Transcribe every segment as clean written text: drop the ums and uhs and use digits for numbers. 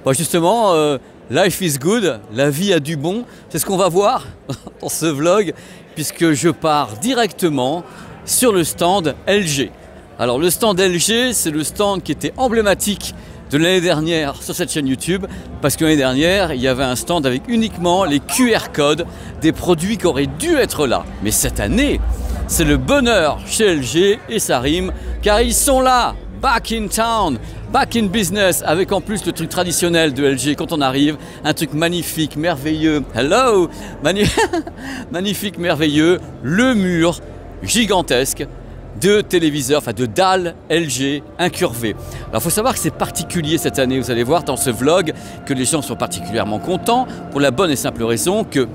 Bon, justement, life is good, la vie a du bon. C'est ce qu'on va voir dans ce vlog, puisque je pars directement sur le stand LG. Alors le stand LG, c'est le stand qui était emblématique de l'année dernière sur cette chaîne YouTube, parce que l'année dernière, il y avait un stand avec uniquement les QR codes des produits qui auraient dû être là. Mais cette année, c'est le bonheur chez LG et ça rime, car ils sont là, back in town, back in business, avec en plus le truc traditionnel de LG quand on arrive, un truc magnifique, merveilleux, hello, magnifique, merveilleux, le mur gigantesque de téléviseurs, enfin de dalles LG incurvées. Alors il faut savoir que c'est particulier cette année, vous allez voir dans ce vlog que les gens sont particulièrement contents pour la bonne et simple raison que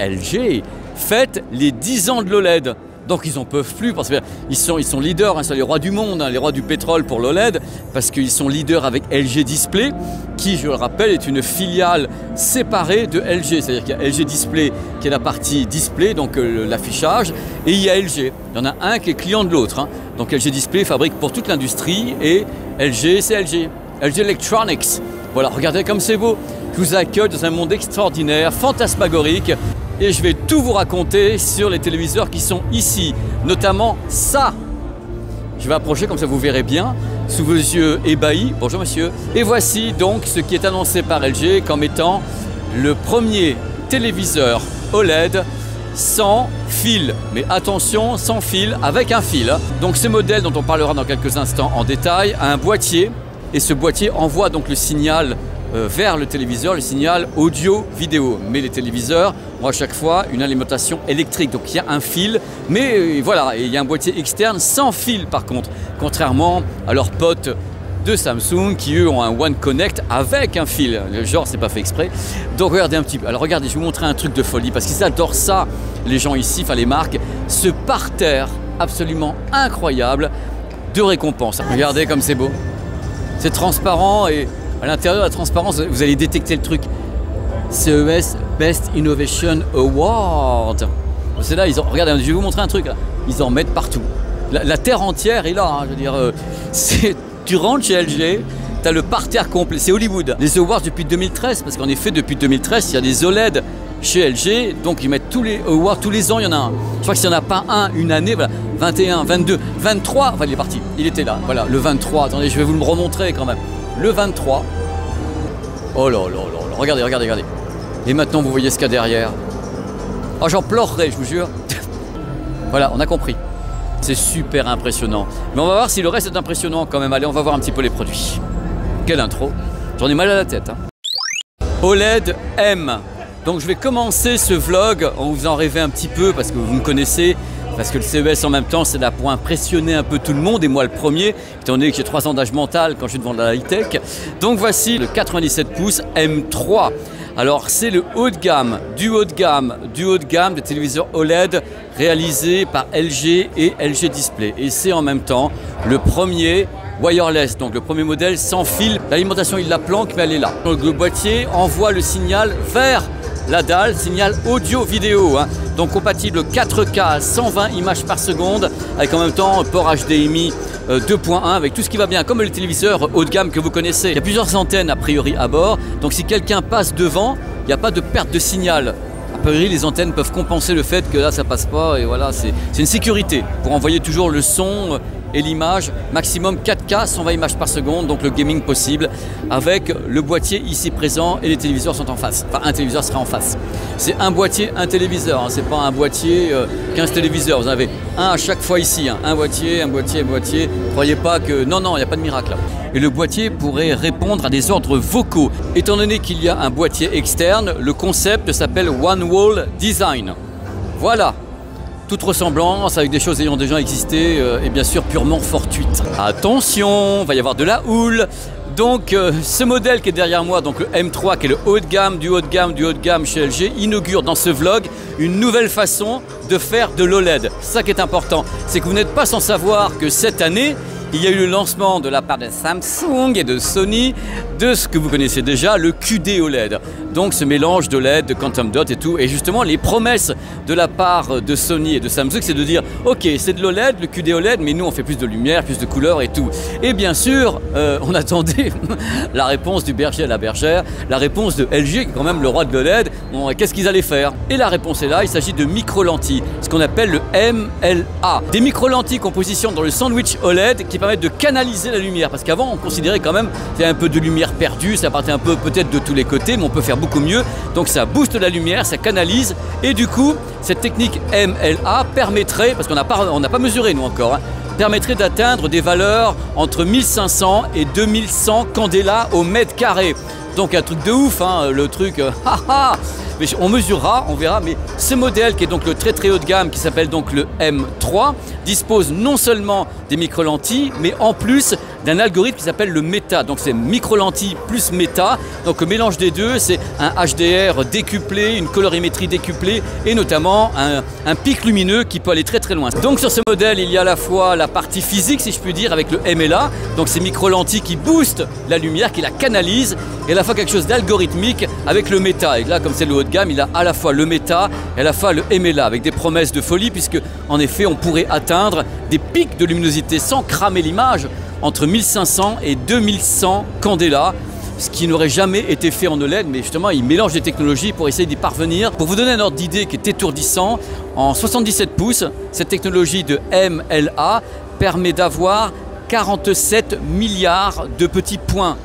LG fête les 10 ans de l'OLED. Donc ils n'en peuvent plus parce qu'ils sont leaders, hein, c'est les rois du monde, hein, les rois du pétrole pour l'OLED, parce qu'ils sont leaders avec LG Display, qui, je le rappelle, est une filiale séparée de LG. C'est-à-dire qu'il y a LG Display qui est la partie display, donc l'affichage, et il y a LG. Il y en a un qui est client de l'autre. Hein. Donc LG Display fabrique pour toute l'industrie et LG, c'est LG. LG Electronics. Voilà, regardez comme c'est beau. Je vous accueille dans un monde extraordinaire, fantasmagorique. Et je vais tout vous raconter sur les téléviseurs qui sont ici, notamment ça. Je vais approcher comme ça vous verrez bien, sous vos yeux ébahis. Bonjour monsieur. Et voici donc ce qui est annoncé par LG comme étant le premier téléviseur OLED sans fil. Mais attention, sans fil, avec un fil. Donc ce modèle dont on parlera dans quelques instants en détail a un boîtier. Et ce boîtier envoie donc le signal vers le téléviseur, le signal audio-vidéo. Mais les téléviseurs ont à chaque fois une alimentation électrique. Donc il y a un fil, mais voilà, il y a un boîtier externe sans fil par contre. Contrairement à leurs potes de Samsung qui eux ont un One Connect avec un fil. Le genre, c'est pas fait exprès. Donc regardez un petit peu. Alors regardez, je vais vous montrer un truc de folie parce qu'ils adorent ça, les gens ici, enfin les marques, ce parterre absolument incroyable de récompenses. Regardez comme c'est beau. C'est transparent et à l'intérieur de la transparence, vous allez détecter le truc. CES Best Innovation Award. C'est là, regardez, je vais vous montrer un truc. Là. Ils en mettent partout. La terre entière est là. Hein, je veux dire, tu rentres chez LG, tu as le parterre complet. C'est Hollywood. Les awards depuis 2013, parce qu'en effet, depuis 2013, il y a des OLED chez LG. Donc, ils mettent tous les awards. Tous les ans, il y en a un. Je crois que s'il n'y en a pas un, une année, voilà, 21, 22, 23. Enfin, il est parti. Il était là. Voilà, le 23. Attendez, je vais vous le remontrer quand même. Le 23. Oh là là là là. Regardez, regardez, regardez. Et maintenant, vous voyez ce qu'il y a derrière. Oh, j'en pleurerai, je vous jure. Voilà, on a compris. C'est super impressionnant. Mais on va voir si le reste est impressionnant quand même. Allez, on va voir un petit peu les produits. Quelle intro. J'en ai mal à la tête. Hein. OLED M. Donc, je vais commencer ce vlog en vous en rêver un petit peu parce que vous me connaissez. Parce que le CES en même temps, c'est là pour impressionner un peu tout le monde, et moi le premier, étant donné que j'ai 3 ans d'âge mental quand je suis devant la high-tech. Donc voici le 97 pouces M3. Alors c'est le haut de gamme, du haut de gamme, des téléviseurs OLED réalisés par LG et LG Display. Et c'est en même temps le premier wireless, donc le premier modèle sans fil. L'alimentation, il la planque, mais elle est là. Donc le boîtier envoie le signal vers la dalle, signal audio-vidéo, hein. Donc compatible 4K 120 images par seconde, avec en même temps port HDMI 2.1 avec tout ce qui va bien, comme les téléviseurs haut de gamme que vous connaissez. Il y a plusieurs antennes a priori à bord, donc si quelqu'un passe devant, il n'y a pas de perte de signal. A priori, les antennes peuvent compenser le fait que là ça passe pas, et voilà, c'est une sécurité pour envoyer toujours le son et l'image, maximum 4K 120 images par seconde, donc le gaming possible, avec le boîtier ici présent et les téléviseurs sont en face. Enfin, un téléviseur sera en face. C'est un boîtier, un téléviseur, hein. C'est pas un boîtier, 15 téléviseurs. Vous en avez un à chaque fois ici, hein. Un boîtier, un boîtier, un boîtier. Croyez pas que... Non, non, il n'y a pas de miracle là. Et le boîtier pourrait répondre à des ordres vocaux. Étant donné qu'il y a un boîtier externe, le concept s'appelle One Wall Design. Voilà. Toute ressemblance avec des choses ayant déjà existé est bien sûr purement fortuite. Attention, il va y avoir de la houle. Donc ce modèle qui est derrière moi, donc le M3 qui est le haut de gamme, du haut de gamme, du haut de gamme chez LG, inaugure dans ce vlog une nouvelle façon de faire de l'OLED. C'est ça qui est important, c'est que vous n'êtes pas sans savoir que cette année, il y a eu le lancement de la part de Samsung et de Sony de ce que vous connaissez déjà, le QD OLED. Donc ce mélange de LED, de Quantum Dot et tout. Et justement, les promesses de la part de Sony et de Samsung, c'est de dire ok, c'est de l'OLED, le QD OLED, mais nous on fait plus de lumière, plus de couleurs et tout. Et bien sûr, on attendait la réponse du berger à la bergère, la réponse de LG, qui est quand même le roi de l'OLED. Bon, qu'est-ce qu'ils allaient faire? Et la réponse est là, il s'agit de micro-lentilles, ce qu'on appelle le MLA. Des micro-lentilles qu'on positionne dans le sandwich OLED qui permettent de canaliser la lumière. Parce qu'avant, on considérait quand même qu'il y a un peu de lumière perdue, ça partait un peu peut-être de tous les côtés, mais on peut faire beaucoup mieux. Donc ça booste la lumière, ça canalise. Et du coup, cette technique MLA permettrait, parce qu'on n'a pas mesuré nous encore, permettrait d'atteindre des valeurs entre 1500 et 2100 candela au mètre carré. Donc un truc de ouf, hein, le truc, mais on mesurera, on verra, mais ce modèle qui est donc le très très haut de gamme, qui s'appelle donc le M3, dispose non seulement des micro-lentilles, mais en plus d'un algorithme qui s'appelle le méta. Donc c'est micro-lentilles plus méta. Donc le mélange des deux, c'est un HDR décuplé, une colorimétrie décuplée et notamment un pic lumineux qui peut aller très très loin. Donc sur ce modèle, il y a à la fois la partie physique, si je puis dire, avec le MLA, donc ces micro-lentilles qui boostent la lumière, qui la canalisent, et à la fois quelque chose d'algorithmique avec le méta. Et là, comme c'est le haut de gamme, il a à la fois le méta et à la fois le MLA, avec des promesses de folie, puisque en effet, on pourrait atteindre des pics de luminosité sans cramer l'image entre 1500 et 2100 candela, ce qui n'aurait jamais été fait en OLED, mais justement il mélange des technologies pour essayer d'y parvenir. Pour vous donner un ordre d'idée qui est étourdissant, en 77 pouces, cette technologie de MLA permet d'avoir 47 milliards de petits points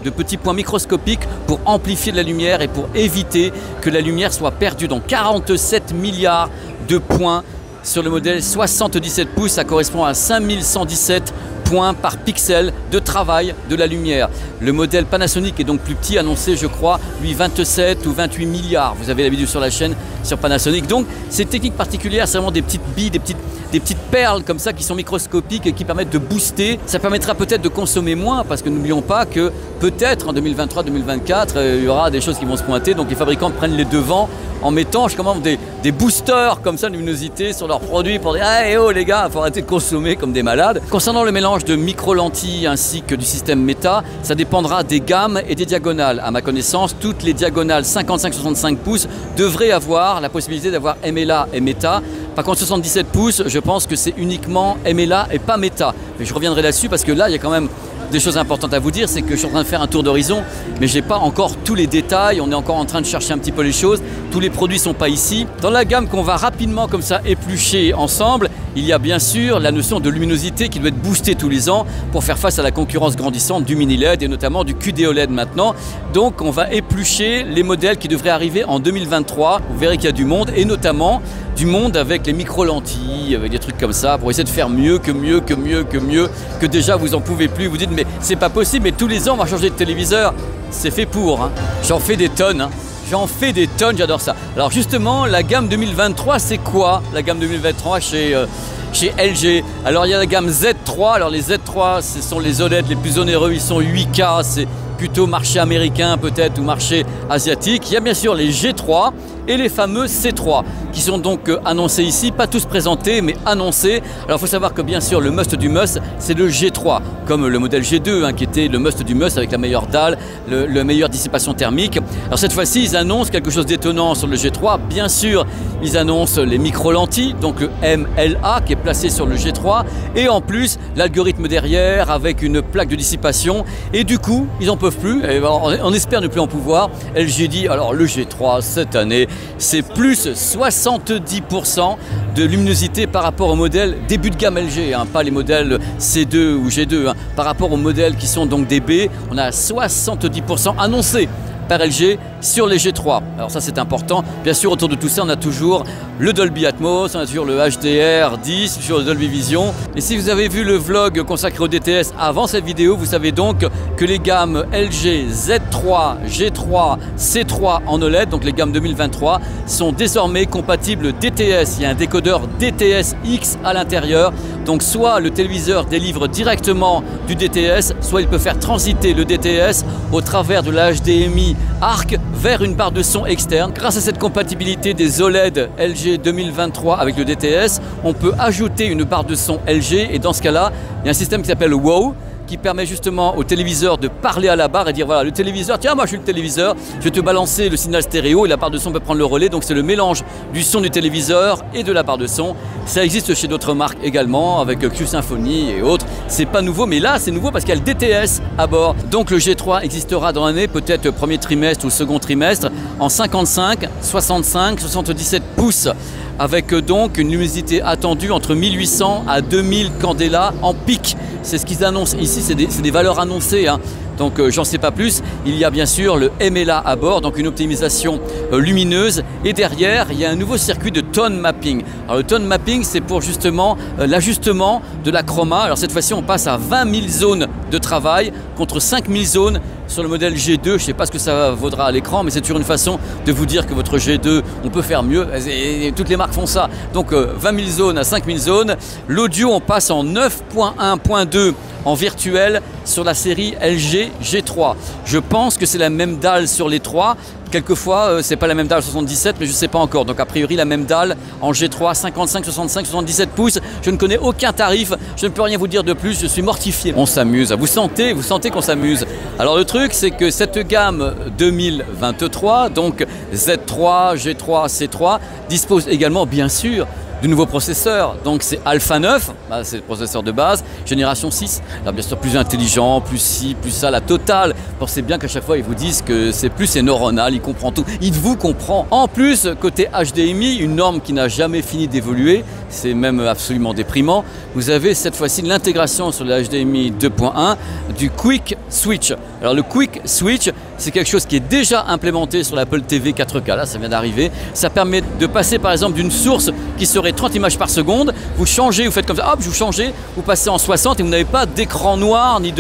microscopiques pour amplifier de la lumière et pour éviter que la lumière soit perdue. Donc 47 milliards de points sur le modèle 77 pouces, ça correspond à 5117 points par pixel de travail de la lumière. Le modèle Panasonic est donc plus petit, annoncé je crois, lui 27 ou 28 milliards. Vous avez la vidéo sur la chaîne sur Panasonic. Donc ces techniques particulières, c'est vraiment des petites billes, des petites perles comme ça qui sont microscopiques et qui permettent de booster. Ça permettra peut-être de consommer moins parce que n'oublions pas que peut-être en 2023-2024, il y aura des choses qui vont se pointer. Donc les fabricants prennent les devants en mettant des boosters comme ça de luminosité sur leurs produits pour dire « Ah, oh les gars, il faut arrêter de consommer comme des malades ». Concernant le mélange de micro-lentilles ainsi que du système méta, ça dépendra des gammes et des diagonales. À ma connaissance, toutes les diagonales 55-65 pouces devraient avoir la possibilité d'avoir MLA et méta. Par contre, 77 pouces, je pense que c'est uniquement MLA et pas méta. Mais je reviendrai là-dessus parce que là, il y a quand même des choses importantes à vous dire, c'est que je suis en train de faire un tour d'horizon, mais je n'ai pas encore tous les détails, on est encore en train de chercher un petit peu les choses, tous les produits ne sont pas ici. Dans la gamme qu'on va rapidement comme ça éplucher ensemble, il y a bien sûr la notion de luminosité qui doit être boostée tous les ans pour faire face à la concurrence grandissante du mini LED et notamment du QD OLED maintenant. Donc on va éplucher les modèles qui devraient arriver en 2023, vous verrez qu'il y a du monde et notamment du monde avec les micro-lentilles, avec des trucs comme ça, pour essayer de faire mieux, que déjà vous en pouvez plus. Vous dites mais c'est pas possible, mais tous les ans on va changer de téléviseur. C'est fait pour, hein. J'en fais des tonnes, hein. J'en fais des tonnes, j'adore ça. Alors justement, la gamme 2023, c'est quoi la gamme 2023 chez LG? Alors il y a la gamme Z3, alors les Z3 ce sont les OLED les plus onéreux, ils sont 8K, c'est plutôt marché américain peut-être ou marché asiatique. Il y a bien sûr les G3 et les fameux C3 qui sont donc annoncés ici, pas tous présentés mais annoncés. Alors il faut savoir que bien sûr le must du must c'est le G3 comme le modèle G2 hein, qui était le must du must avec la meilleure dalle, le meilleure dissipation thermique. Alors cette fois-ci ils annoncent quelque chose d'étonnant sur le G3. Bien sûr ils annoncent les micro-lentilles, donc le MLA qui est placé sur le G3 et en plus l'algorithme derrière avec une plaque de dissipation et du coup ils n'en peuvent plus, et on espère ne plus en pouvoir. LG dit alors le G3 cette année c'est plus 70% de luminosité par rapport au modèle début de gamme LG, hein, pas les modèles C2 ou G2, hein, par rapport aux modèles qui sont donc des B, on a 70% annoncé par LG sur les G3. Alors ça c'est important. Bien sûr autour de tout ça on a toujours le Dolby Atmos, on a toujours le HDR10, toujours le Dolby Vision. Et si vous avez vu le vlog consacré au DTS avant cette vidéo, vous savez donc que les gammes LG Z3, G3, C3 en OLED, donc les gammes 2023, sont désormais compatibles DTS. Il y a un décodeur DTS-X à l'intérieur. Donc soit le téléviseur délivre directement du DTS, soit il peut faire transiter le DTS au travers de la HDMI arc vers une barre de son externe. Grâce à cette compatibilité des OLED LG 2023 avec le DTS, on peut ajouter une barre de son LG et dans ce cas-là, il y a un système qui s'appelle WOW qui permet justement au téléviseur de parler à la barre et dire voilà le téléviseur, tiens moi je suis le téléviseur, je vais te balancer le signal stéréo et la barre de son peut prendre le relais, donc c'est le mélange du son du téléviseur et de la barre de son. Ça existe chez d'autres marques également avec Q-Symphony et autres, c'est pas nouveau mais là c'est nouveau parce qu'il y a le DTS à bord. Donc le G3 existera dans l'année, peut-être premier trimestre ou second trimestre, en 55, 65, 77 pouces avec donc une luminosité attendue entre 1800 à 2000 candela en pic. C'est ce qu'ils annoncent ici, c'est des valeurs annoncées, hein. Donc j'en sais pas plus. Il y a bien sûr le MLA à bord, donc une optimisation lumineuse. Et derrière, il y a un nouveau circuit de tone mapping. Alors le tone mapping, c'est pour justement l'ajustement de la chroma. Alors cette fois-ci, on passe à 20 000 zones de travail contre 5 000 zones sur le modèle G2. Je ne sais pas ce que ça vaudra à l'écran, mais c'est toujours une façon de vous dire que votre G2, on peut faire mieux. Et toutes les marques font ça. Donc 20 000 zones à 5 000 zones. L'audio, on passe en 9.1.2 en virtuel sur la série LG G3. Je pense que c'est la même dalle sur les trois. Quelquefois, c'est pas la même dalle 77, mais je ne sais pas encore. Donc a priori, la même dalle en G3, 55, 65, 77 pouces. Je ne connais aucun tarif. Je ne peux rien vous dire de plus. Je suis mortifié. On s'amuse. Vous sentez qu'on s'amuse. Alors le truc, c'est que cette gamme 2023, donc Z3, G3, C3, dispose également, bien sûr, de nouveaux processeurs. Donc c'est Alpha 9, bah, c'est le processeur de base, génération 6. Alors bien sûr plus intelligent, plus ci, plus ça, la totale. Pensez bien qu'à chaque fois ils vous disent que c'est neuronal, il comprend tout, il vous comprend. En plus, côté HDMI, une norme qui n'a jamais fini d'évoluer, c'est même absolument déprimant. Vous avez cette fois-ci l'intégration sur le HDMI 2.1 du Quick Switch. Alors le Quick Switch, c'est quelque chose qui est déjà implémenté sur l'Apple TV 4K, là ça vient d'arriver. Ça permet de passer par exemple d'une source qui serait 30 images par seconde, vous changez, vous faites comme ça, hop, vous changez, vous passez en 60 et vous n'avez pas d'écran noir ni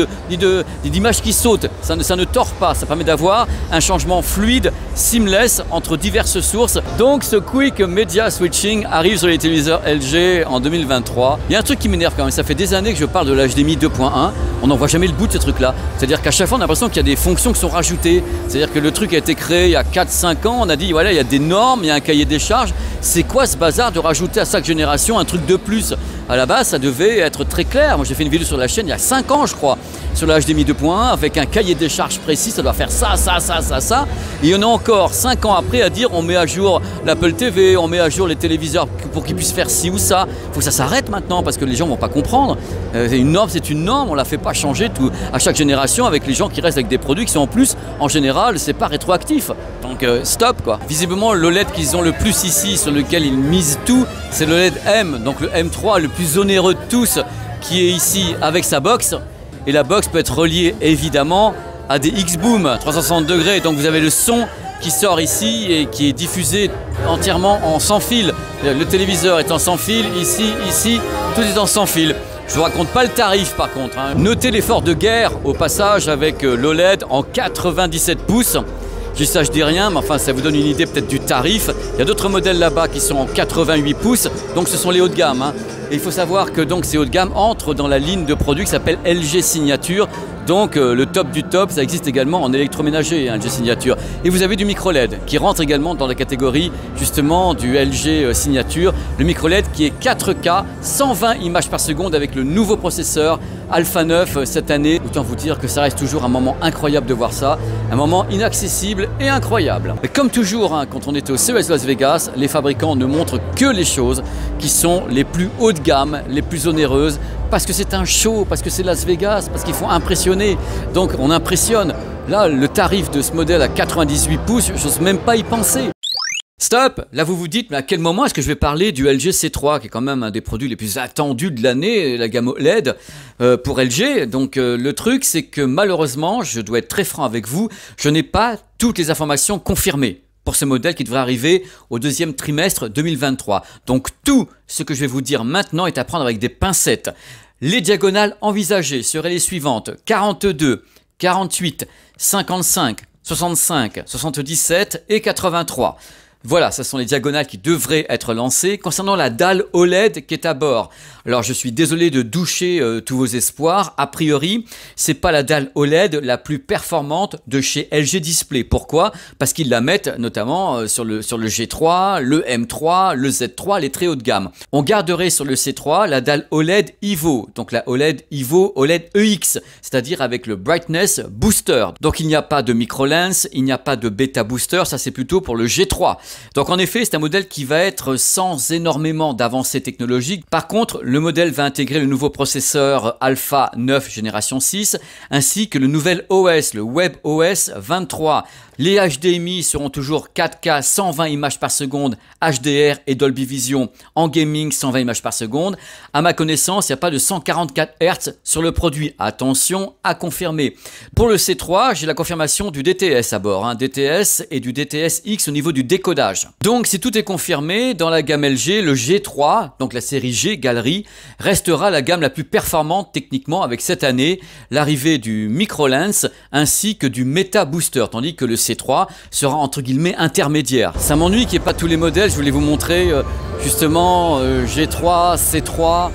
d'images qui sautent. Ça ne tord pas, ça permet d'avoir un changement fluide, seamless entre diverses sources. Donc ce Quick Media Switching arrive sur les téléviseurs LG en 2023. Il y a un truc qui m'énerve quand même, ça fait des années que je parle de l'HDMI 2.1, on n'en voit jamais le bout de ce truc là. C'est-à-dire qu'à chaque fois on a l'impression qu'il y a des fonctions qui sont rajoutées. C'est-à-dire que le truc a été créé il y a 4-5 ans, on a dit voilà il y a des normes, il y a un cahier des charges. C'est quoi ce bazar de rajouter à chaque génération un truc de plus? À la base ça devait être très clair. Moi j'ai fait une vidéo sur la chaîne il y a 5 ans je crois, sur le HDMI 2.1 avec un cahier des charges précis, ça doit faire ça. Et on a encore 5 ans après à dire on met à jour l'Apple TV, on met à jour les téléviseurs pour qu'ils puissent faire ci ou ça. Il faut que ça s'arrête maintenant parce que les gens ne vont pas comprendre. Une norme c'est une norme, on ne la fait pas changer à chaque génération avec les gens qui restent avec des produits qui sont en plus, en général, c'est pas rétroactif. Donc stop quoi. Visiblement l'OLED qu'ils ont le plus ici, sur lequel ils misent tout, c'est l'OLED M, donc le M3 le plus onéreux de tous, qui est ici avec sa box. Et la box peut être reliée évidemment à des X-Boom 360 degrés. Donc vous avez le son qui sort ici et qui est diffusé entièrement en sans fil. Le téléviseur est en sans fil, ici, tout est en sans fil. Je ne vous raconte pas le tarif par contre, hein. Notez l'effort de guerre au passage avec l'OLED en 97 pouces. Je dis ça, je dis rien, mais enfin ça vous donne une idée peut-être du tarif. Il y a d'autres modèles là-bas qui sont en 88 pouces, donc ce sont les hauts de gamme, hein. Et il faut savoir que donc, ces hauts de gamme entrent dans la ligne de produits qui s'appelle LG Signature. Donc le top du top, ça existe également en électroménager, LG Signature. Et vous avez du micro LED qui rentre également dans la catégorie justement du LG Signature. Le micro LED qui est 4K, 120 images par seconde avec le nouveau processeur Alpha 9 cette année. Autant vous dire que ça reste toujours un moment incroyable de voir ça, un moment inaccessible et incroyable. Mais comme toujours, hein, quand on était au CES Las Vegas, les fabricants ne montrent que les choses qui sont les plus haut de gamme, les plus onéreuses, parce que c'est un show, parce que c'est Las Vegas, parce qu'il faut impressionner. Donc on impressionne. Là, le tarif de ce modèle à 98 pouces, je n'ose même pas y penser. Stop! Là vous vous dites, mais à quel moment est-ce que je vais parler du LG C3, qui est quand même un des produits les plus attendus de l'année, la gamme OLED pour LG. Donc le truc, c'est que malheureusement, je dois être très franc avec vous, je n'ai pas toutes les informations confirmées pour ce modèle qui devrait arriver au deuxième trimestre 2023. Donc tout ce que je vais vous dire maintenant est à prendre avec des pincettes. Les diagonales envisagées seraient les suivantes: 42, 48, 55, 65, 77 et 83. Voilà, ce sont les diagonales qui devraient être lancées. Concernant la dalle OLED qui est à bord, alors je suis désolé de doucher tous vos espoirs. A priori, c'est pas la dalle OLED la plus performante de chez LG Display. Pourquoi? Parce qu'ils la mettent notamment sur le G3, le M3, le Z3, les très haut de gamme. On garderait sur le C3 la dalle OLED Evo, donc la OLED Evo OLED EX, c'est-à-dire avec le Brightness Booster. Donc il n'y a pas de micro-lens, il n'y a pas de bêta booster, ça c'est plutôt pour le G3. Donc en effet, c'est un modèle qui va être sans énormément d'avancées technologiques. Par contre, le modèle va intégrer le nouveau processeur Alpha 9 génération 6, ainsi que le nouvel OS, le WebOS 23. Les HDMI seront toujours 4K 120 images par seconde, HDR et Dolby Vision en gaming 120 images par seconde. À ma connaissance, il n'y a pas de 144 Hz sur le produit. Attention, à confirmer. Pour le C3, j'ai la confirmation du DTS à bord, DTS et du DTS-X au niveau du décodage. Donc si tout est confirmé, dans la gamme LG, le G3, donc la série G Galerie, restera la gamme la plus performante techniquement avec cette année l'arrivée du micro-lens ainsi que du Meta Booster, tandis que le C3 sera entre guillemets intermédiaire. Ça m'ennuie qu'il n'y ait pas tous les modèles, je voulais vous montrer justement G3, C3,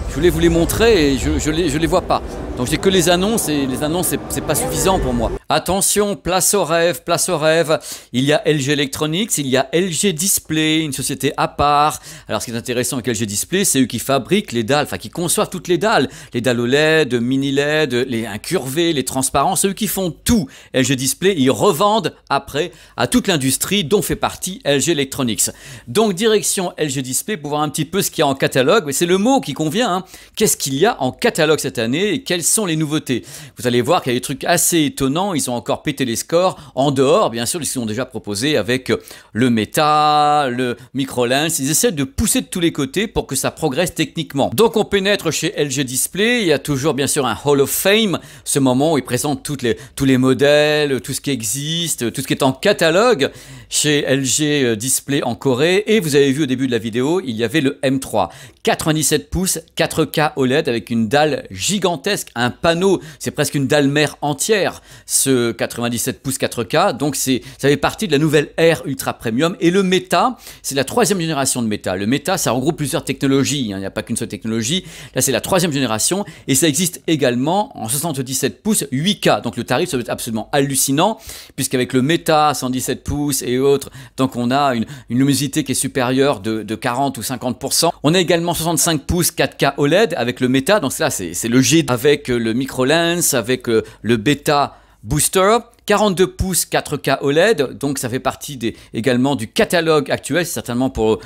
je voulais vous les montrer et je les vois pas. Donc j'ai que les annonces et les annonces c'est pas suffisant pour moi. Attention, place au rêve, place au rêve. Il y a LG Electronics, il y a LG Display, une société à part. Alors ce qui est intéressant avec LG Display, c'est eux qui fabriquent les dalles, enfin qui conçoivent toutes les dalles OLED, mini LED, les incurvés, les transparents, c'est eux qui font tout. LG Display, ils revendent après à toute l'industrie dont fait partie LG Electronics. Donc direction LG Display pour voir un petit peu ce qu'il y a en catalogue, mais c'est le mot qui convient. Qu'est-ce qu'il y a en catalogue cette année et quelles sont les nouveautés? Vous allez voir qu'il y a des trucs assez étonnants, ils ont encore pété les scores, en dehors bien sûr de ce qu'ils ont déjà proposé avec le Meta, le micro-lens, ils essaient de pousser de tous les côtés pour que ça progresse techniquement. Donc on pénètre chez LG Display, il y a toujours bien sûr un Hall of Fame, ce moment où ils présentent tous les modèles, tout ce qui existe, tout ce qui est en catalogue chez LG Display en Corée, et vous avez vu au début de la vidéo, il y avait le M3, 97 pouces, 4K OLED avec une dalle gigantesque, un panneau, c'est presque une dalle mère entière, ce 97 pouces 4K, donc ça fait partie de la nouvelle Air Ultra Premium. Et le Meta, c'est la troisième génération de Meta. Le Meta, ça regroupe plusieurs technologies, il n'y a pas qu'une seule technologie, là c'est la troisième génération, et ça existe également en 77 pouces 8K, donc le tarif ça va être absolument hallucinant, puisqu'avec le Meta 117 pouces et autres, donc on a une luminosité qui est supérieure de 40 ou 50%. On a également 65 pouces 4K OLED avec le Meta, donc là c'est le G avec le micro-lens, avec le Beta Booster, 42 pouces 4K OLED, donc ça fait partie également du catalogue actuel, c'est certainement pour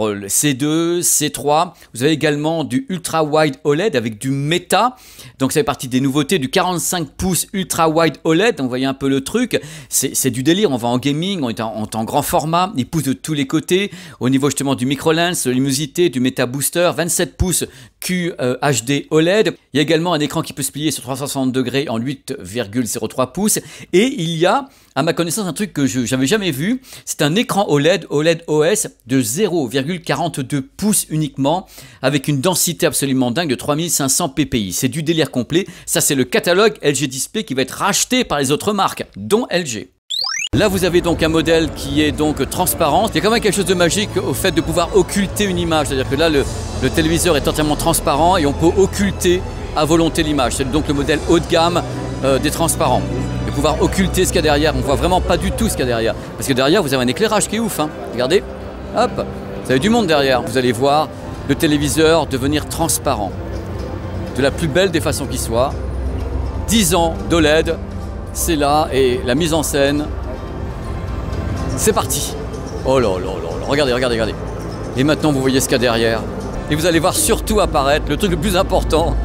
le C2, C3. Vous avez également du Ultra Wide OLED avec du Meta, donc ça fait partie des nouveautés du 45 pouces Ultra Wide OLED, donc vous voyez un peu le truc, c'est du délire, on va en gaming, on est en grand format, il pousse de tous les côtés, au niveau justement du micro-lens, de la luminosité, du Meta Booster, 27 pouces QHD OLED, il y a également un écran qui peut se plier sur 360 degrés en 8,03 pouces, et il y a, à ma connaissance, un truc que je n'avais jamais vu, c'est un écran OLED OS de 0,42 pouces uniquement, avec une densité absolument dingue de 3500 ppi. C'est du délire complet, ça c'est le catalogue LG Display qui va être racheté par les autres marques, dont LG. Là vous avez donc un modèle qui est donc transparent. Il y a quand même quelque chose de magique au fait de pouvoir occulter une image, c'est-à-dire que là le téléviseur est entièrement transparent et on peut occulter à volonté l'image. C'est donc le modèle haut de gamme des transparents. De pouvoir occulter ce qu'il y a derrière, on voit vraiment pas du tout ce qu'il y a derrière. Parce que derrière vous avez un éclairage qui est ouf, regardez, hop, vous avez du monde derrière. Vous allez voir le téléviseur devenir transparent. De la plus belle des façons qui soit. 10 ans d'OLED, c'est là, et la mise en scène, c'est parti. Oh là là là, regardez, regardez, regardez. Et maintenant vous voyez ce qu'il y a derrière. Et vous allez voir surtout apparaître le truc le plus important,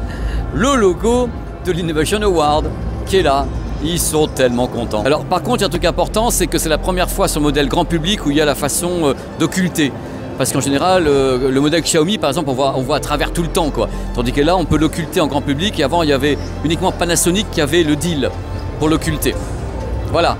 le logo de l'Innovation Award qui est là. Ils sont tellement contents. Alors par contre, il y a un truc important, c'est que c'est la première fois sur le modèle grand public où il y a la façon d'occulter. Parce qu'en général, le modèle Xiaomi, par exemple, on voit à travers tout le temps, quoi. Tandis que là, on peut l'occulter en grand public. Et avant, il y avait uniquement Panasonic qui avait le deal pour l'occulter. Voilà.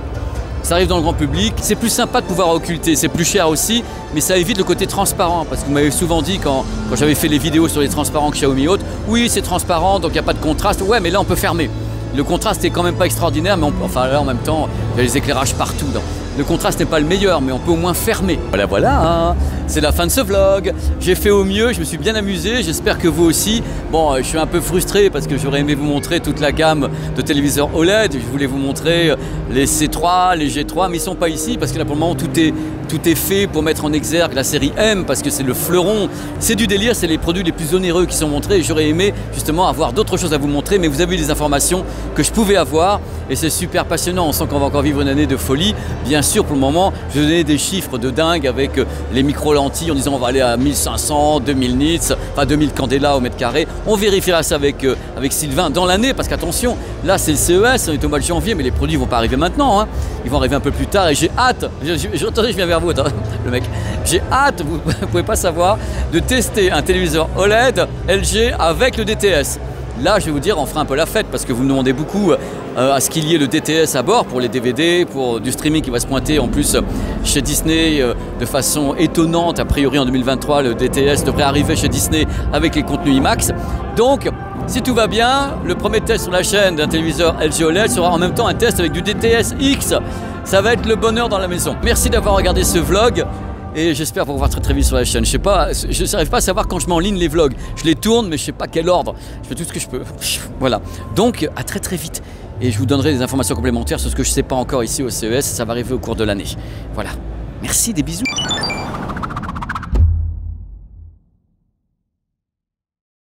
Ça arrive dans le grand public. C'est plus sympa de pouvoir occulter. C'est plus cher aussi, mais ça évite le côté transparent. Parce que vous m'avez souvent dit quand j'avais fait les vidéos sur les transparents Xiaomi et autres, oui, c'est transparent, donc il n'y a pas de contraste. Ouais, mais là, on peut fermer. Le contraste est quand même pas extraordinaire, mais enfin là en même temps, il y a les éclairages partout. Le contraste n'est pas le meilleur, mais on peut au moins fermer. Voilà, voilà, hein. C'est la fin de ce vlog. J'ai fait au mieux, je me suis bien amusé, j'espère que vous aussi. Bon, je suis un peu frustré parce que j'aurais aimé vous montrer toute la gamme de téléviseurs OLED. Je voulais vous montrer les C3, les G3, mais ils ne sont pas ici parce que là pour le moment tout est fait pour mettre en exergue la série M parce que c'est le fleuron. C'est du délire, c'est les produits les plus onéreux qui sont montrés. J'aurais aimé justement avoir d'autres choses à vous montrer, mais vous avez eu des informations que je pouvais avoir et c'est super passionnant. On sent qu'on va encore vivre une année de folie. Bien sûr, pour le moment, je vais donner des chiffres de dingue avec les micro-lentilles en disant on va aller à 1500, 2000 nits, enfin 2000 candela au mètre carré. On vérifiera ça avec Sylvain dans l'année parce qu'attention, là c'est le CES, on est au mois de janvier, mais les produits ne vont pas arriver maintenant, hein. Ils vont arriver un peu plus tard et j'ai hâte, attendez, je viens vers vous, attends, le mec, j'ai hâte, vous ne pouvez pas savoir, de tester un téléviseur OLED LG avec le DTS. Là, je vais vous dire, on fera un peu la fête parce que vous me demandez beaucoup à ce qu'il y ait le DTS à bord pour les DVD, pour du streaming qui va se pointer en plus chez Disney de façon étonnante. A priori, en 2023, le DTS devrait arriver chez Disney avec les contenus IMAX. Donc, si tout va bien, le premier test sur la chaîne d'un téléviseur LG OLED sera en même temps un test avec du DTS X. Ça va être le bonheur dans la maison. Merci d'avoir regardé ce vlog. Et j'espère vous revoir très très vite sur la chaîne. Je n'arrive pas à savoir quand je mets en ligne les vlogs. Je les tourne, mais je ne sais pas quel ordre. Je fais tout ce que je peux. Voilà. Donc, à très très vite. Et je vous donnerai des informations complémentaires sur ce que je ne sais pas encore ici au CES. Ça va arriver au cours de l'année. Voilà. Merci, des bisous.